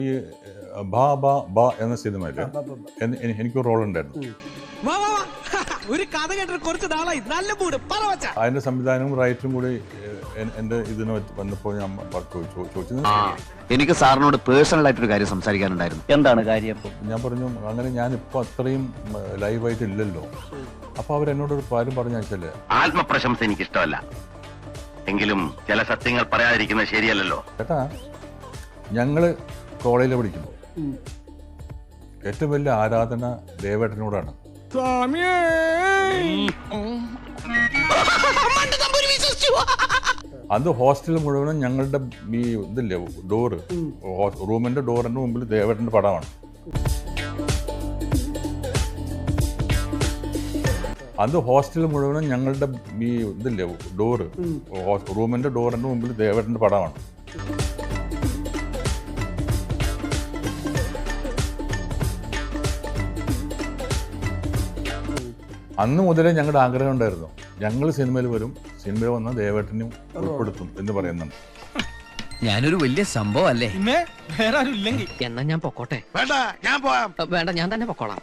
ഈ ബാ ബാ ബാ എന്ന സിനിമയില് എനിക്കൊരു റോൾ ഉണ്ടായിരുന്നു. ഒരു കഥ കേട്ടിട്ട് കുറച്ച് നാളായി, നല്ല മൂഡ് പറവച്ച. അതിന്റെ സംവിധാനവും റൈറ്ററും കൂടി എന്റെ ഇതിന് വന്നപ്പോൾ ഞാൻ ചോദിച്ചത്, എനിക്ക് സാറിനോട് പേഴ്സണൽ ആയിട്ടൊരു കാര്യം സംസാരിക്കാനുണ്ടായിരുന്നു. എന്താണ് കാര്യം? ഞാൻ പറഞ്ഞു അങ്ങനെ ഞാനിപ്പോ അത്രയും ലൈവായിട്ട് ഇല്ലല്ലോ. അപ്പൊ അവരെന്നോടൊരു കാര്യം പറഞ്ഞു വെച്ചാല്, ആത്മപ്രശംസ എനിക്ക് ഇഷ്ടമല്ല, എങ്കിലും ചില സത്യങ്ങൾ പറയാതിരിക്കുന്നത് ശരിയല്ലല്ലോ. ചേട്ടാ, ഞങ്ങള് കോളേജിൽ പഠിക്കുന്നു, ഏറ്റവും വലിയ ആരാധന ദേവേട്ടനോടാണ്. അത് ഹോസ്റ്റൽ മുഴുവനും ഞങ്ങളുടെ ഈ ഇതില്ലേ ഡോറ്, റൂമിന്റെ ഡോറിന്റെ മുമ്പിൽ ദേവേട്ടന്റെ പടമാണ്. അത് ഹോസ്റ്റൽ മുഴുവനും ഞങ്ങളുടെ ഈ ഇതില്ലേ ഡോറ്, റൂമിന്റെ ഡോറിന്റെ മുമ്പിൽ ദേവേട്ടന്റെ പടമാണ്. അന്ന് മുതലേ ഞങ്ങളുടെ ആഗ്രഹം ഉണ്ടായിരുന്നു, ഞങ്ങൾ സിനിമയിൽ വരും, സിനിമയിൽ വന്ന ദേവേട്ടനും ഉൾപ്പെടുത്തും എന്ന് പറയുന്നുണ്ട്. ഞാനൊരു വലിയ സംഭവം അല്ലേ? വേറെ ആരും ഇല്ലെങ്കിൽ എന്നാ ഞാൻ പൊക്കോട്ടെ? വേണ്ട, ഞാൻ പോവാം. വേണ്ട, ഞാൻ തന്നെ പൊക്കോളാം.